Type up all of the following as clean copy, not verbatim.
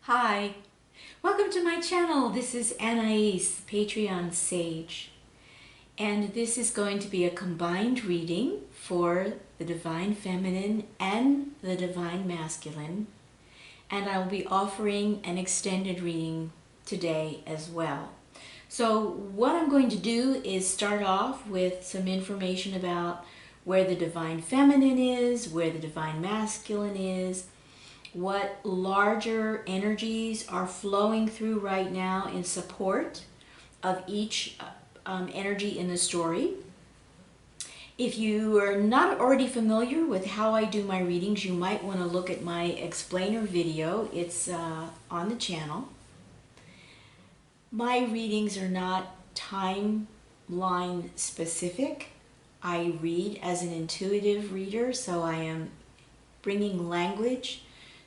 Hi, welcome to my channel. This is Anais, Patreon Sage, and this is going to be a combined reading for the Divine Feminine and the Divine Masculine, and I will be offering an extended reading today as well. So what I'm going to do is start off with some information about where the Divine Feminine is, where the Divine Masculine is, what larger energies are flowing through right now in support of each energy in the story. If you are not already familiar with how I do my readings, you might want to look at my explainer video. It's on the channel. My readings are not timeline specific. I read as an intuitive reader, so I am bringing language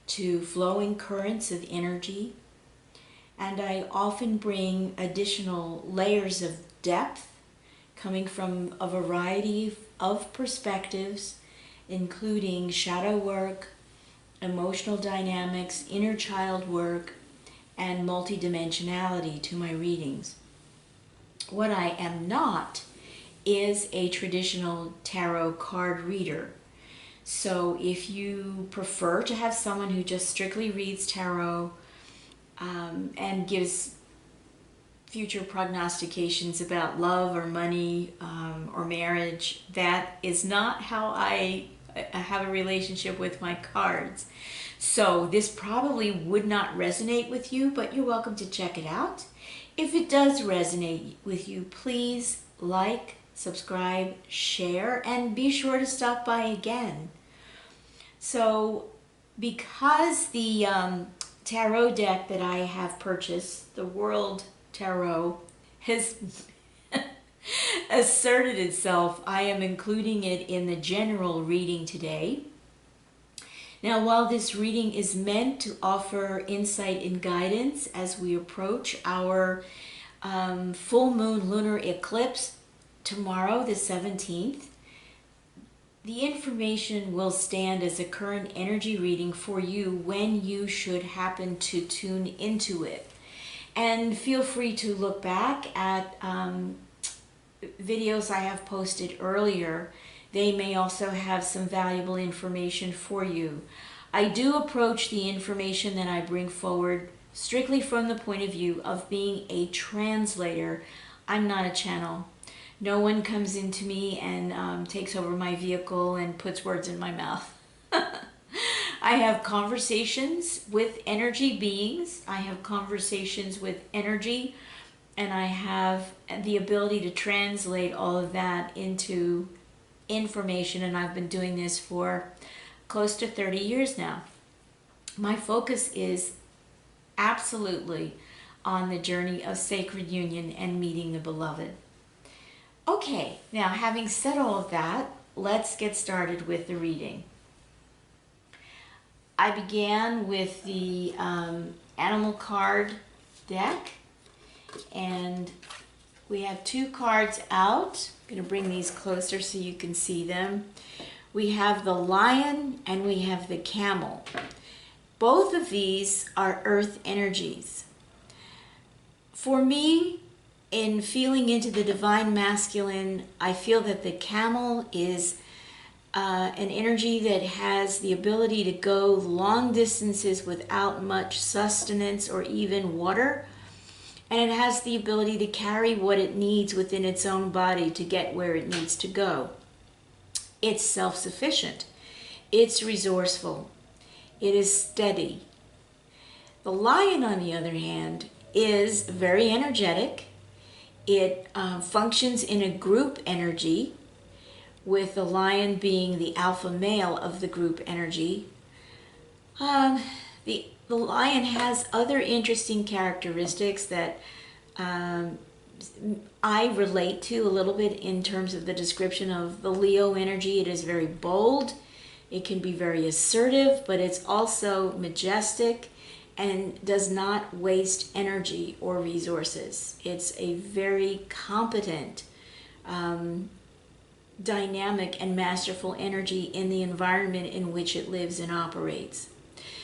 to flowing currents of energy, and I often bring additional layers of depth coming from a variety of perspectives, including shadow work, emotional dynamics, inner child work, and multidimensionality to my readings. What I am not is a traditional tarot card reader. So if you prefer to have someone who just strictly reads tarot and gives future prognostications about love or money or marriage, that is not how I have a relationship with my cards. So this probably would not resonate with you, but you're welcome to check it out. If it does resonate with you, please like, subscribe, share, and be sure to stop by again. So because the tarot deck that I have purchased, the World Tarot, has asserted itself, I am including it in the general reading today. Now, while this reading is meant to offer insight and guidance as we approach our full moon lunar eclipse tomorrow, the 17th, the information will stand as a current energy reading for you when you should happen to tune into it. And feel free to look back at videos I have posted earlier. They may also have some valuable information for you. I do approach the information that I bring forward strictly from the point of view of being a translator. I'm not a channel. No one comes into me and takes over my vehicle and puts words in my mouth. I have conversations with energy beings. I have conversations with energy, and I have the ability to translate all of that into information, and I've been doing this for close to 30 years now. My focus is absolutely on the journey of sacred union and meeting the beloved. Okay, now having said all of that, let's get started with the reading. I began with the animal card deck, and we have two cards out. I'm going to bring these closer so you can see them. We have the lion and we have the camel. Both of these are earth energies. For me, in feeling into the divine masculine, I feel that the camel is an energy that has the ability to go long distances without much sustenance or even water. And it has the ability to carry what it needs within its own body to get where it needs to go. It's self-sufficient. It's resourceful. It is steady. The lion, on the other hand, is very energetic. It functions in a group energy, with the lion being the alpha male of the group energy. The lion has other interesting characteristics that I relate to a little bit in terms of the description of the Leo energy. It is very bold. It can be very assertive, but it's also majestic and does not waste energy or resources. It's a very competent, dynamic, and masterful energy in the environment in which it lives and operates.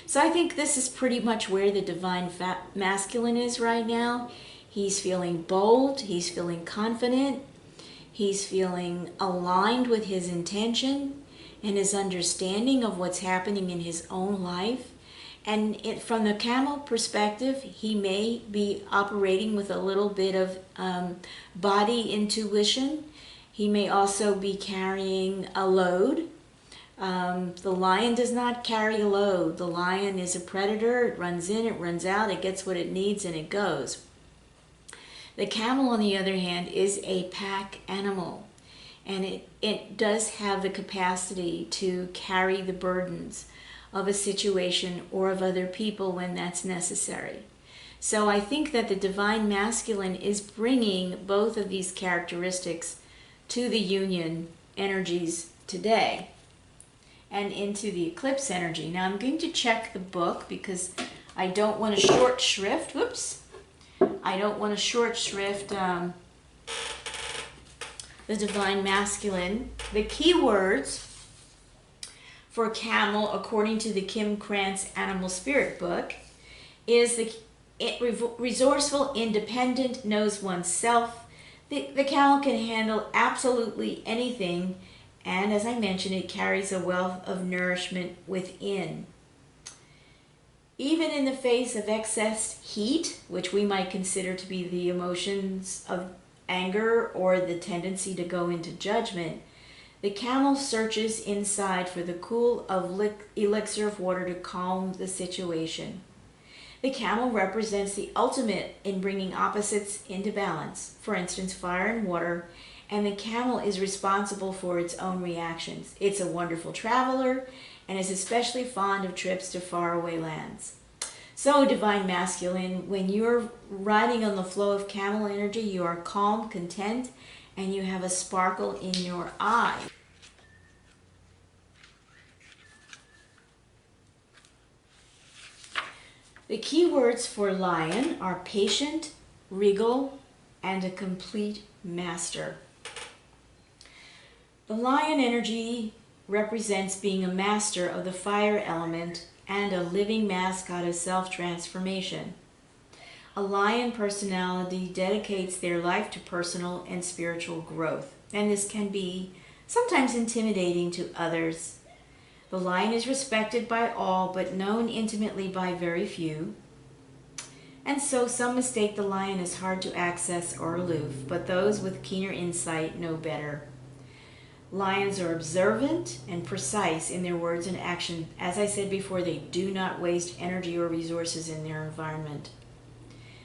So I think this is pretty much where the divine masculine is right now. He's feeling bold, he's feeling confident, he's feeling aligned with his intention and his understanding of what's happening in his own life. And from the camel perspective, he may be operating with a little bit of body intuition. He may also be carrying a load. The lion does not carry a load. The lion is a predator. It runs in, it runs out, it gets what it needs, and it goes. The camel, on the other hand, is a pack animal, and it does have the capacity to carry the burdens of a situation or of other people when that's necessary. So I think that the divine masculine is bringing both of these characteristics to the union energies today and into the eclipse energy. Now I'm going to check the book because I don't want to short shrift. Whoops. I don't want to short shrift the divine masculine. The key words for camel, according to the Kim Krantz Animal Spirit book, is resourceful, independent, knows oneself. The camel can handle absolutely anything, and as I mentioned, it carries a wealth of nourishment within. Even in the face of excess heat, which we might consider to be the emotions of anger or the tendency to go into judgment, the camel searches inside for the cool of elixir of water to calm the situation. The camel represents the ultimate in bringing opposites into balance, for instance, fire and water, and the camel is responsible for its own reactions. It's a wonderful traveler and is especially fond of trips to faraway lands. So, divine masculine, when you're riding on the flow of camel energy, you are calm, content, and you have a sparkle in your eye. The key words for lion are patient, regal, and a complete master. The lion energy represents being a master of the fire element and a living mascot of self-transformation. A lion personality dedicates their life to personal and spiritual growth, and this can be sometimes intimidating to others. The lion is respected by all, but known intimately by very few. And so some mistake the lion as hard to access or aloof, but those with keener insight know better. Lions are observant and precise in their words and action. As I said before, they do not waste energy or resources in their environment.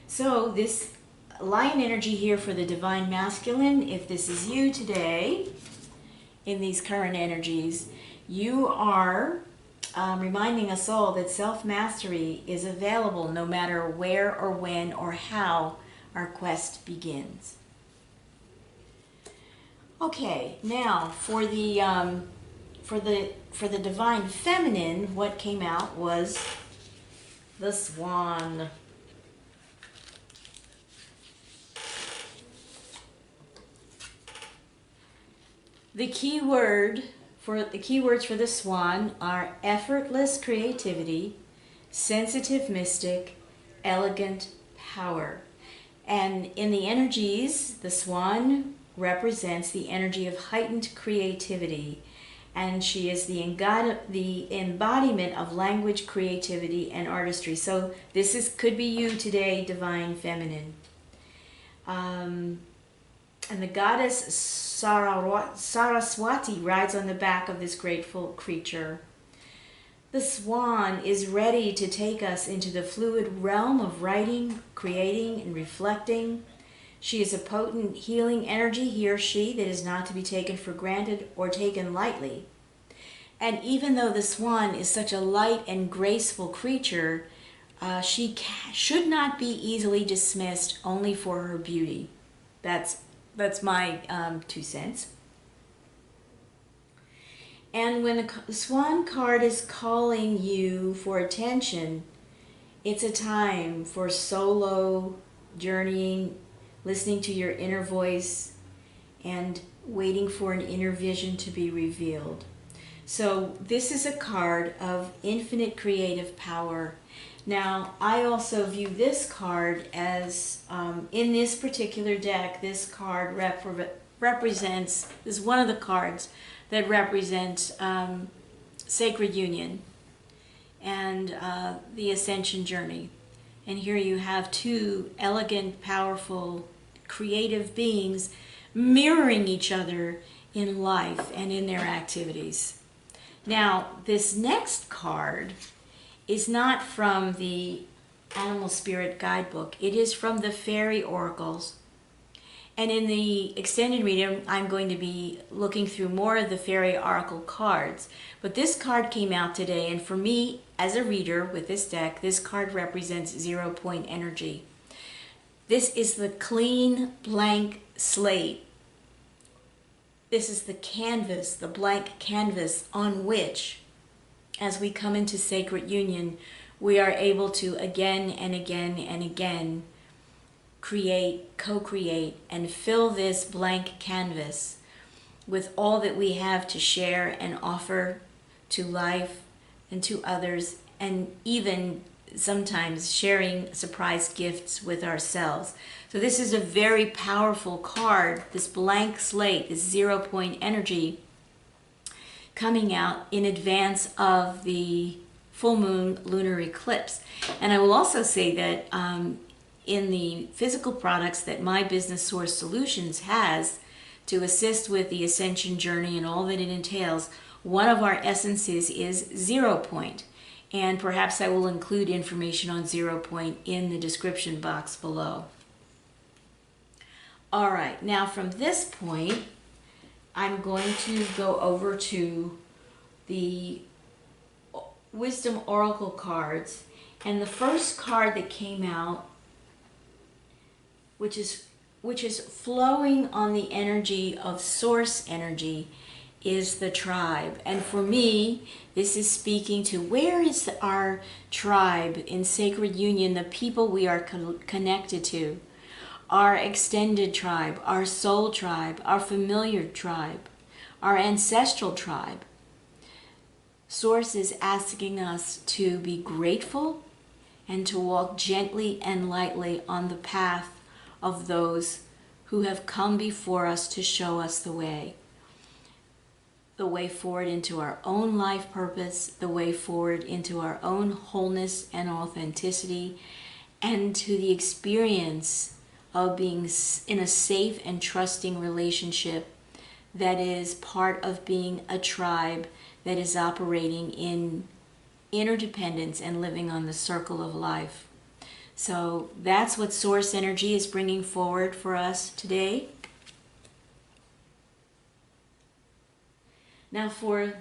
So this lion energy here for the divine masculine, if this is you today, in these current energies, you are reminding us all that self-mastery is available no matter where or when or how our quest begins. Okay, now for the divine feminine, what came out was the swan. The keywords for the swan are effortless creativity, sensitive mystic, elegant power. And in the energies, the swan represents the energy of heightened creativity, and she is the embodiment of language, creativity, and artistry. So this could be you today, divine feminine. And the goddess Saraswati rides on the back of this grateful creature. The swan is ready to take us into the fluid realm of writing, creating, and reflecting. She is a potent healing energy, he or she, that is not to be taken for granted or taken lightly. And even though the swan is such a light and graceful creature, she should not be easily dismissed only for her beauty. That's my 2 cents. And when the swan card is calling you for attention, it's a time for solo journeying, listening to your inner voice, and waiting for an inner vision to be revealed. So this is a card of infinite creative power. Now, I also view this card as, in this particular deck, this card represents, is one of the cards that represents sacred union and the ascension journey. And here you have two elegant, powerful, creative beings mirroring each other in life and in their activities. Now, this next card is not from the Animal Spirit Guidebook. It is from the Fairy Oracles. And in the extended reading, I'm going to be looking through more of the Fairy Oracle cards. But this card came out today, and for me, as a reader with this deck, this card represents 0 point energy. This is the clean, blank slate. This is the canvas, the blank canvas on which, as we come into sacred union, we are able to again and again and again create, co-create, and fill this blank canvas with all that we have to share and offer to life and to others, and even sometimes sharing surprise gifts with ourselves. So this is a very powerful card, this blank slate, this 0 point energy coming out in advance of the full moon lunar eclipse. And I will also say that in the physical products that My Business Source Solutions has to assist with the ascension journey and all that it entails, one of our essences is 0 point. And perhaps I will include information on 0 point in the description box below. All right, now from this point, I'm going to go over to the Wisdom Oracle cards. And the first card that came out, which is flowing on the energy of source energy, is the tribe. And for me, this is speaking to where is our tribe in sacred union, the people we are connected to, our extended tribe, our soul tribe, our familiar tribe, our ancestral tribe. Source is asking us to be grateful and to walk gently and lightly on the path of those who have come before us to show us the way forward into our own life purpose, the way forward into our own wholeness and authenticity, and to the experience of being in a safe and trusting relationship that is part of being a tribe that is operating in interdependence and living on the circle of life. So that's what source energy is bringing forward for us today. Now for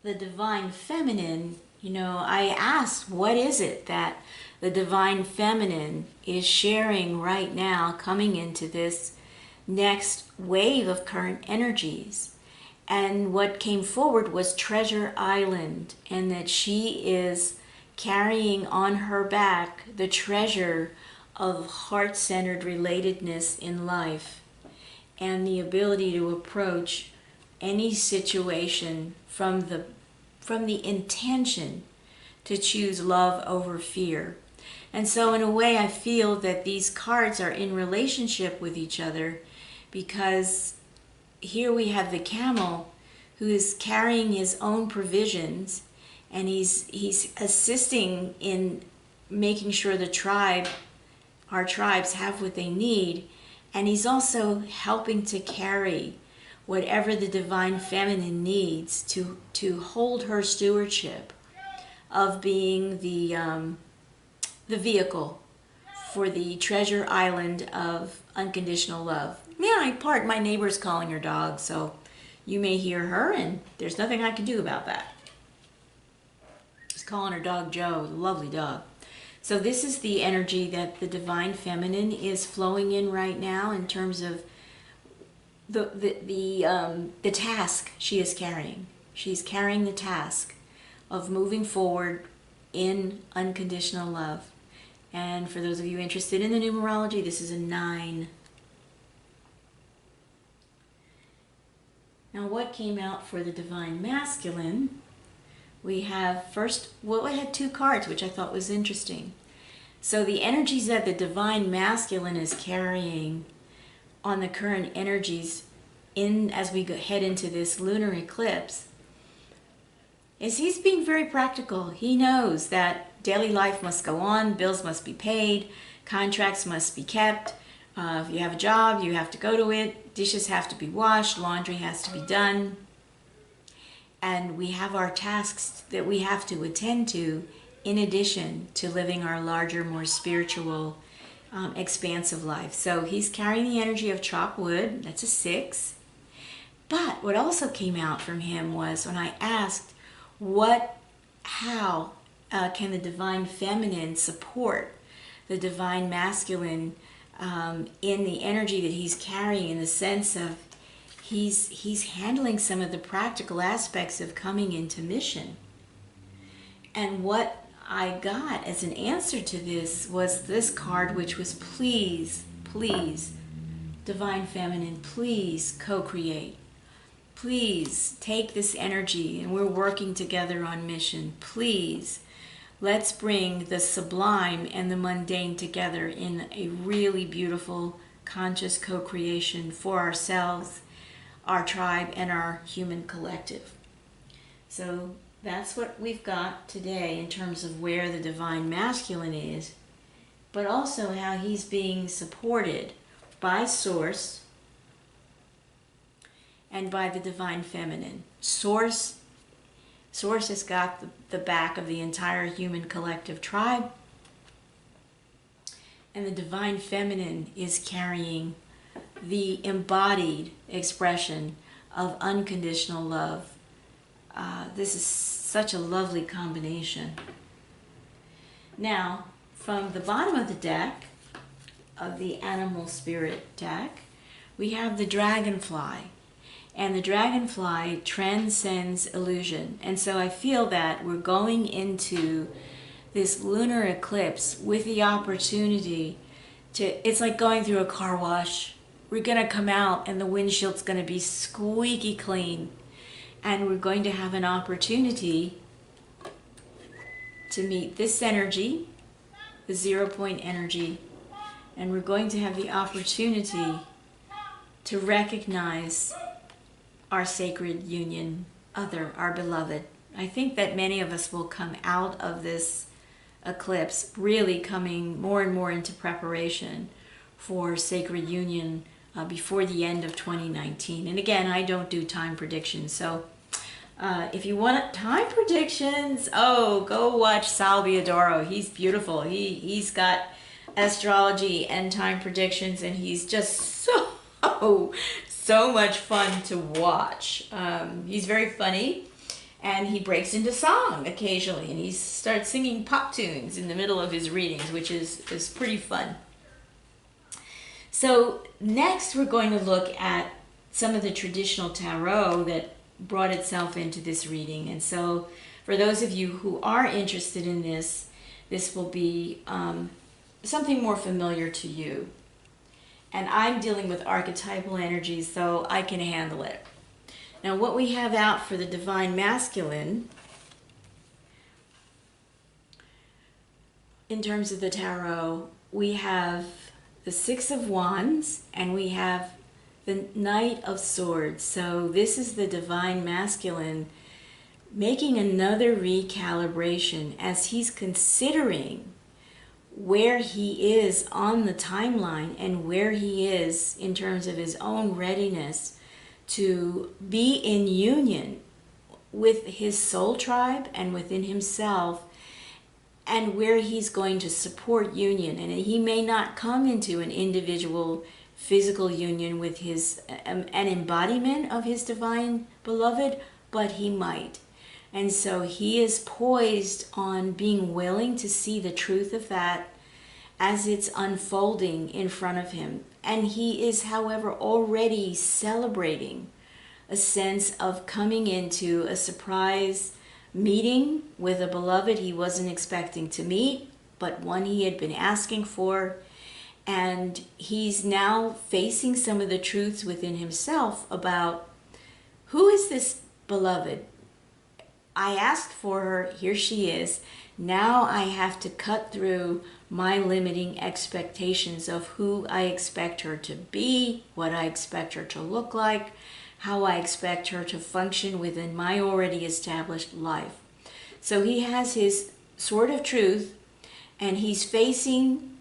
the divine feminine, I asked, what is it that the divine feminine is sharing right now coming into this next wave of current energies? And what came forward was Treasure Island, and that she is carrying on her back the treasure of heart-centered relatedness in life and the ability to approach any situation from the intention to choose love over fear. And so in a way I feel that these cards are in relationship with each other, because here we have the camel who is carrying his own provisions, and he's assisting in making sure our tribes have what they need, and he's also helping to carry whatever the divine feminine needs to hold her stewardship of being the vehicle for the treasure island of unconditional love. Yeah, my neighbor's calling her dog, so you may hear her, and there's nothing I can do about that. She's calling her dog Joe, a lovely dog. So this is the energy that the Divine Feminine is flowing in right now in terms of the task she is carrying. She's carrying the task of moving forward in unconditional love. And for those of you interested in the numerology, this is a 9. Now, what came out for the Divine Masculine? We have first, well, we had 2 cards, which I thought was interesting. So the energies that the Divine Masculine is carrying on the current energies as we head into this lunar eclipse is he's being very practical. He knows that daily life must go on, bills must be paid, contracts must be kept. If you have a job, you have to go to it, dishes have to be washed, laundry has to be done. And we have our tasks that we have to attend to in addition to living our larger, more spiritual, expansive life. So he's carrying the energy of chopped wood. That's a 6. But what also came out from him was when I asked, how can the Divine Feminine support the Divine Masculine in the energy that he's carrying, in the sense of he's handling some of the practical aspects of coming into mission. And what I got as an answer to this was this card, which was please, please, Divine Feminine, please co-create. Please take this energy, and we're working together on mission. Please, let's bring the sublime and the mundane together in a really beautiful, conscious co-creation for ourselves, our tribe, and our human collective. So that's what we've got today in terms of where the Divine Masculine is, but also how he's being supported by Source and by the Divine Feminine. Source has got the back of the entire human collective tribe, and the Divine Feminine is carrying the embodied expression of unconditional love. This is such a lovely combination. Now, from the bottom of the deck, of the Animal Spirit deck, we have the Dragonfly. And the Dragonfly transcends illusion. And so I feel that we're going into this lunar eclipse with the opportunity it's like going through a car wash. We're going to come out and the windshield's going to be squeaky clean. And we're going to have an opportunity to meet this energy, the 0 point energy, and we're going to have the opportunity to recognize our sacred union other, our beloved. I think that many of us will come out of this eclipse really coming more and more into preparation for sacred union before the end of 2019. And again, I don't do time predictions, so if you want time predictions, go watch Salviadoro. He's beautiful. He's got astrology and time predictions, and he's just so much fun to watch. He's very funny, and he breaks into song occasionally, and he starts singing pop tunes in the middle of his readings, which is pretty fun. So next we're going to look at some of the traditional tarot that brought itself into this reading. And so for those of you who are interested in this will be something more familiar to you. And I'm dealing with archetypal energies, so I can handle it. Now what we have out for the Divine Masculine in terms of the tarot, we have the 6 of Wands and we have the Knight of Swords. So this is the Divine Masculine making another recalibration as he's considering where he is on the timeline and where he is in terms of his own readiness to be in union with his soul tribe and within himself, and where he's going to support union. And he may not come into an individual physical union with his an embodiment of his divine beloved, but he might. And so he is poised on being willing to see the truth of that as it's unfolding in front of him. And he is, however, already celebrating a sense of coming into a surprise meeting with a beloved he wasn't expecting to meet, but one he had been asking for. And he's now facing some of the truths within himself about, who is this beloved? I asked for her, here she is. Now I have to cut through my limiting expectations of who I expect her to be, what I expect her to look like, how I expect her to function within my already established life. So he has his sword of truth, and he's facing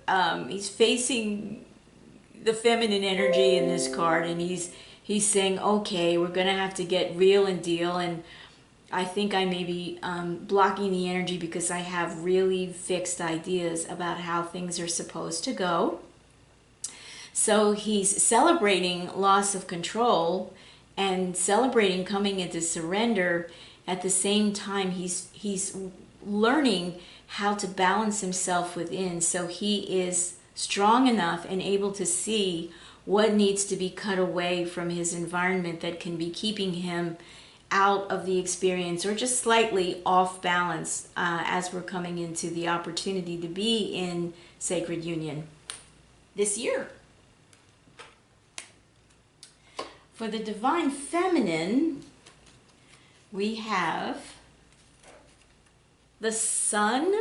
the feminine energy in this card, and he's saying, okay, we're gonna have to get real and deal. And I think I may be blocking the energy because I have really fixed ideas about how things are supposed to go. So he's celebrating loss of control and celebrating coming into surrender. At the same time, he's learning how to balance himself within, so he is strong enough and able to see what needs to be cut away from his environment that can be keeping him out of the experience or just slightly off balance as we're coming into the opportunity to be in sacred union this year. For the divine feminine, we have the sun,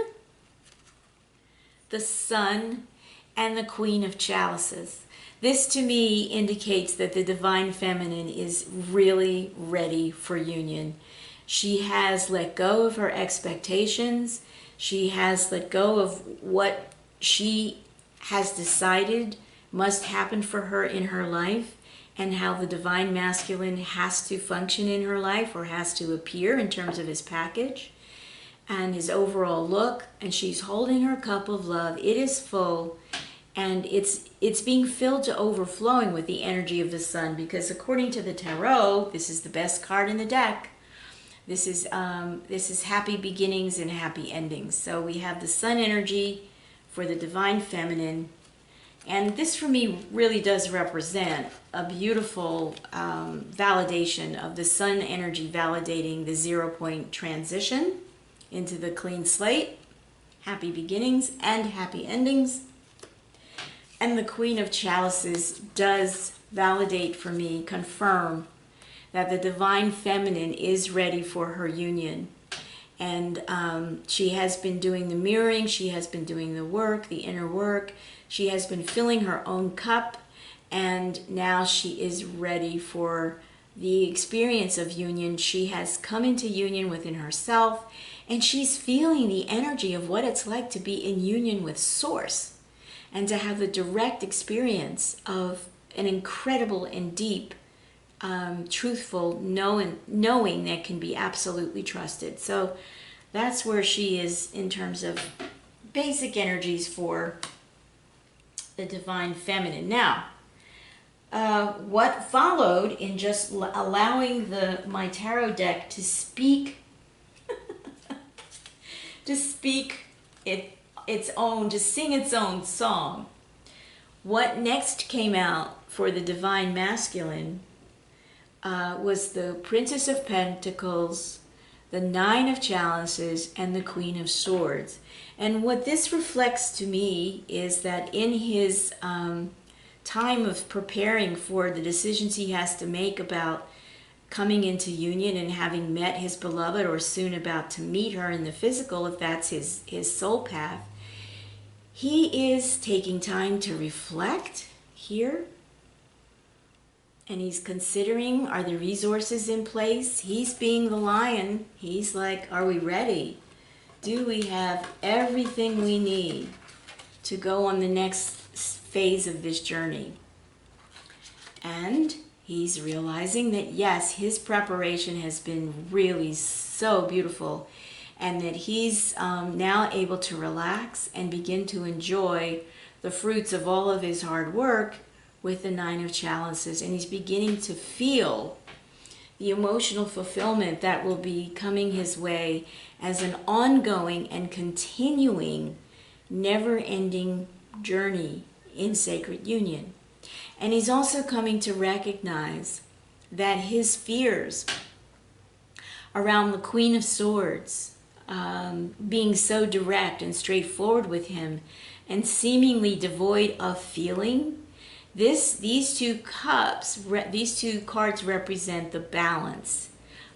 and the Queen of Chalices. This to me indicates that the divine feminine is really ready for union. She has let go of her expectations. She has let go of what she has decided must happen for her in her life, and how the divine masculine has to function in her life or has to appear in terms of his package and his overall look. And she's holding her cup of love. It is full, and it's being filled to overflowing with the energy of the sun, because according to the tarot, this is the best card in the deck. This is happy beginnings and happy endings. So we have the sun energy for the divine feminine. And this for me really does represent a beautiful validation of the sun energy, validating the 0 point transition into the clean slate, happy beginnings and happy endings. And the Queen of Chalices does validate for me, confirm that the divine feminine is ready for her union. And she has been doing the mirroring, she has been doing the work, the inner work. She has been filling her own cup, and now she is ready for the experience of union. She has come into union within herself, and she's feeling the energy of what it's like to be in union with Source, and to have the direct experience of an incredible and deep, truthful knowing that can be absolutely trusted. So that's where she is in terms of basic energies for the divine feminine. Now, what followed in just allowing my tarot deck to speak, to sing its own song, what next came out for the divine masculine was the Princess of Pentacles, the Nine of Chalices, and the Queen of Swords. And what this reflects to me is that in his time of preparing for the decisions he has to make about coming into union and having met his beloved, or soon about to meet her in the physical, if that's his soul path, he is taking time to reflect here. And he's considering, are the resources in place? He's being the lion. He's like, are we ready? Do we have everything we need to go on the next phase of this journey? And He's realizing that yes, his preparation has been really so beautiful, and that he's now able to relax and begin to enjoy the fruits of all of his hard work with the Nine of Chalices. And he's beginning to feel the emotional fulfillment that will be coming his way as an ongoing and continuing, never-ending journey in sacred union. And he's also coming to recognize that his fears around the Queen of Swords being so direct and straightforward with him and seemingly devoid of feeling, these two cards represent the balance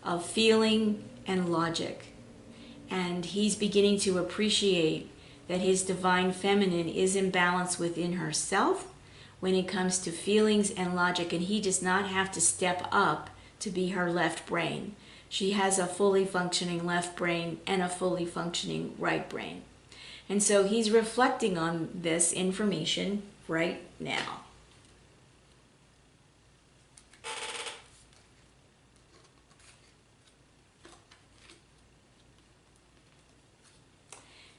of feeling and logic. And he's beginning to appreciate that his divine feminine is in balance within herself when it comes to feelings and logic, and he does not have to step up to be her left brain. She has a fully functioning left brain and a fully functioning right brain. And so he's reflecting on this information right now.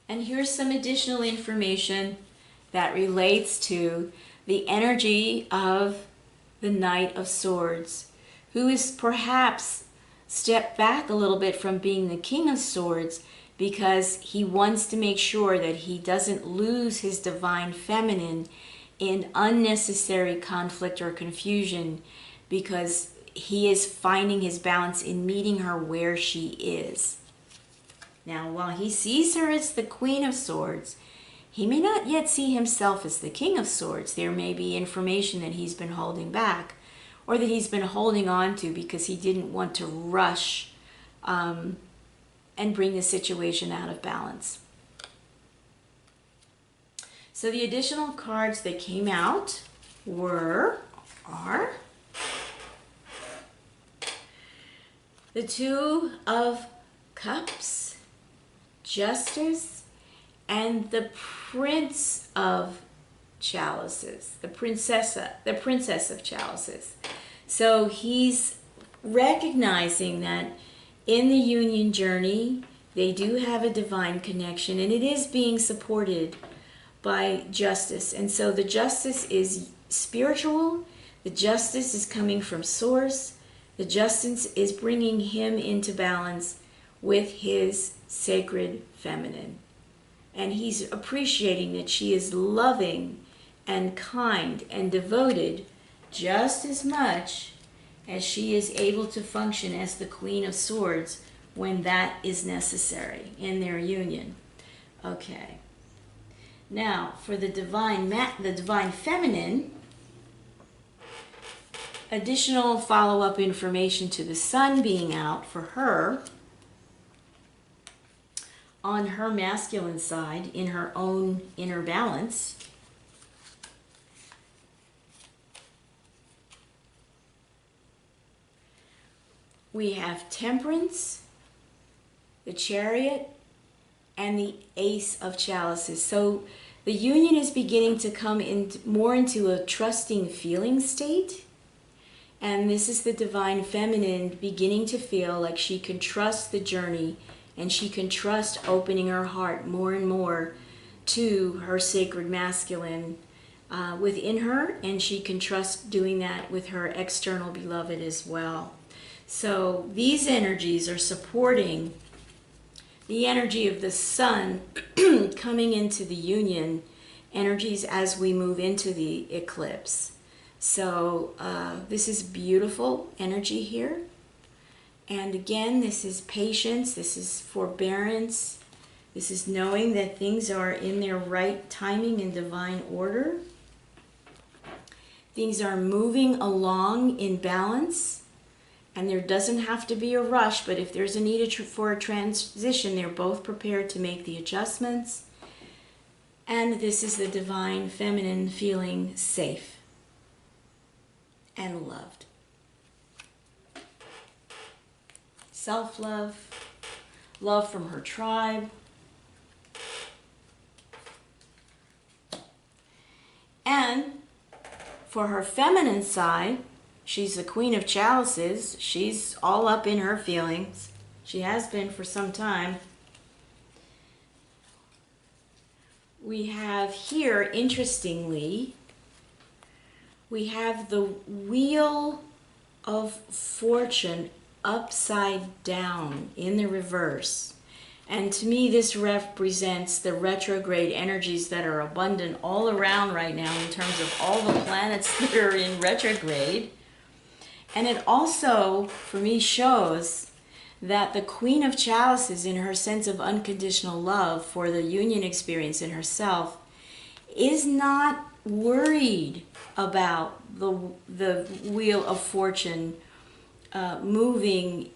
And here's some additional information that relates to the energy of the Knight of Swords, who is perhaps stepped back a little bit from being the King of Swords because he wants to make sure that he doesn't lose his divine feminine in unnecessary conflict or confusion, because he is finding his balance in meeting her where she is. Now, while he sees her as the Queen of Swords, he may not yet see himself as the King of Swords. There may be information that he's been holding back, or that he's been holding on to because he didn't want to rush and bring the situation out of balance. So the additional cards that came out are the Two of Cups, Justice, and the Prince of Chalices, the Princess of Chalices. So he's recognizing that in the union journey, they do have a divine connection, and it is being supported by justice. And so the justice is spiritual, the justice is coming from source, the justice is bringing him into balance with his sacred feminine. And he's appreciating that she is loving and kind and devoted just as much as she is able to function as the Queen of Swords when that is necessary in their union. Okay. Now, for the divine feminine, additional follow-up information to the sun being out for her on her masculine side in her own inner balance. We have Temperance, the Chariot, and the Ace of Chalices. So the union is beginning to come in more into a trusting feeling state. And this is the divine feminine beginning to feel like she can trust the journey, and she can trust opening her heart more and more to her sacred masculine within her, and she can trust doing that with her external beloved as well. So these energies are supporting the energy of the sun coming into the union energies as we move into the eclipse. So this is beautiful energy here. And again, this is patience, this is forbearance, this is knowing that things are in their right timing and divine order. Things are moving along in balance, and there doesn't have to be a rush, but if there's a need for a transition, they're both prepared to make the adjustments. And this is the divine feminine feeling safe and loved. Self-love, love from her tribe. And for her feminine side, She's the Queen of Chalices. She's all up in her feelings. She has been for some time. We have here, interestingly, we have the Wheel of Fortune upside down in the reverse. And to me, this represents the retrograde energies that are abundant all around right now in terms of all the planets that are in retrograde. And it also, for me, shows that the Queen of Chalices, in her sense of unconditional love for the union experience in herself, is not worried about the Wheel of Fortune moving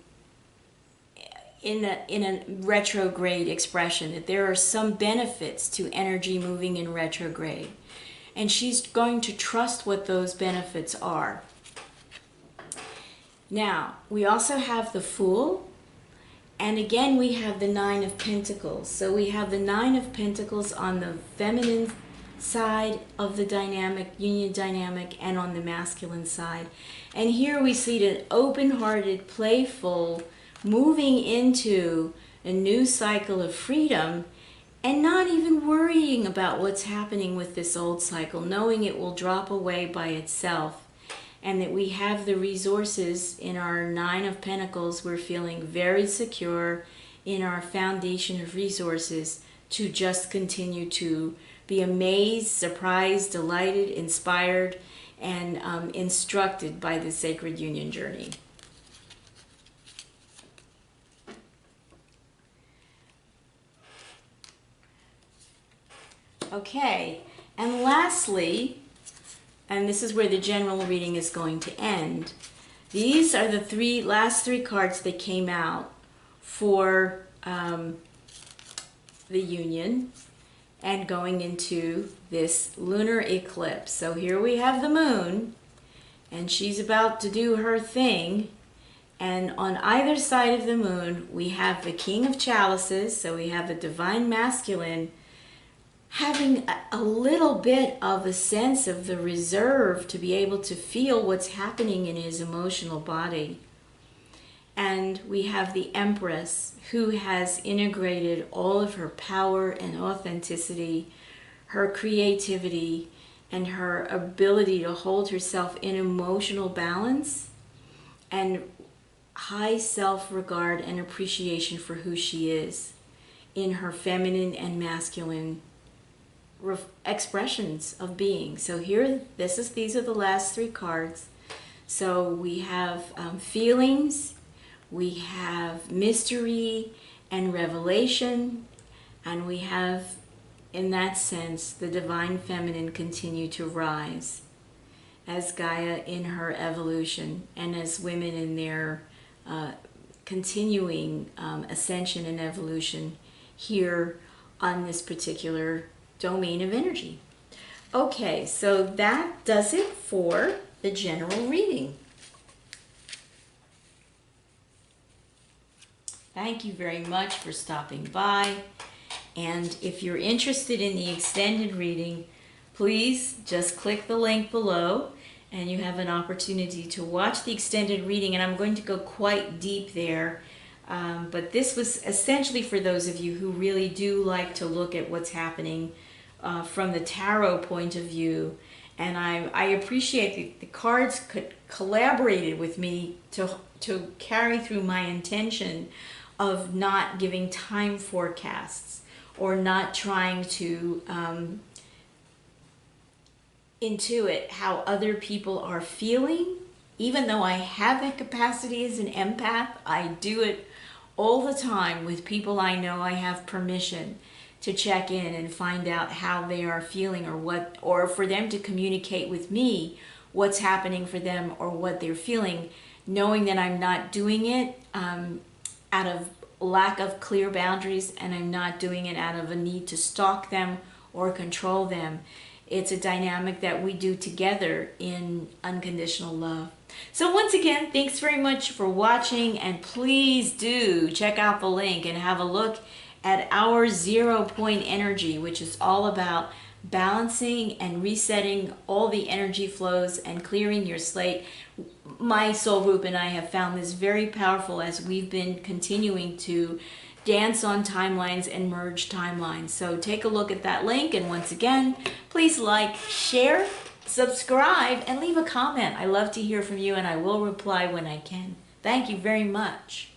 in a retrograde expression, that there are some benefits to energy moving in retrograde. And she's going to trust what those benefits are. Now, we also have the Fool, and again we have the Nine of Pentacles. So we have the Nine of Pentacles on the feminine side of the dynamic, union dynamic, and on the masculine side. And here we see the open-hearted, playful, moving into a new cycle of freedom and not even worrying about what's happening with this old cycle, knowing it will drop away by itself, and that we have the resources in our Nine of Pentacles. We're feeling very secure in our foundation of resources to just continue to be amazed, surprised, delighted, inspired, and instructed by the sacred union journey. Okay, and lastly, and this is where the general reading is going to end, these are the last three cards that came out for the union and going into this lunar eclipse. So here we have the moon, and she's about to do her thing. And on either side of the moon, we have the King of Chalices, so we have the divine masculine having a little bit of a sense of the reserve to be able to feel what's happening in his emotional body. And we have the Empress, who has integrated all of her power and authenticity, her creativity, and her ability to hold herself in emotional balance and high self-regard and appreciation for who she is in her feminine and masculine expressions of being. So here, these are the last three cards. So we have feelings, we have mystery and revelation, and we have, in that sense, the divine feminine continue to rise as Gaia in her evolution, and as women in their continuing ascension and evolution here on this particular domain of energy. Okay, so that does it for the general reading. Thank you very much for stopping by. And if you're interested in the extended reading, please just click the link below and you have an opportunity to watch the extended reading. And I'm going to go quite deep there. But this was essentially for those of you who really do like to look at what's happening from the tarot point of view. And I appreciate the cards collaborated with me to carry through my intention of not giving time forecasts or not trying to intuit how other people are feeling. Even though I have that capacity as an empath, I do it all the time with people I know I have permission to check in and find out how they are feeling, or for them to communicate with me what's happening for them or what they're feeling, knowing that I'm not doing it out of lack of clear boundaries, and I'm not doing it out of a need to stalk them or control them. It's a dynamic that we do together in unconditional love. So once again, thanks very much for watching, and please do check out the link and have a look at our 0 point energy, which is all about balancing and resetting all the energy flows and clearing your slate. My soul group and I have found this very powerful as we've been continuing to dance on timelines and merge timelines. So take a look at that link, and once again, please like, share, subscribe, and leave a comment. I love to hear from you, and I will reply when I can. Thank you very much.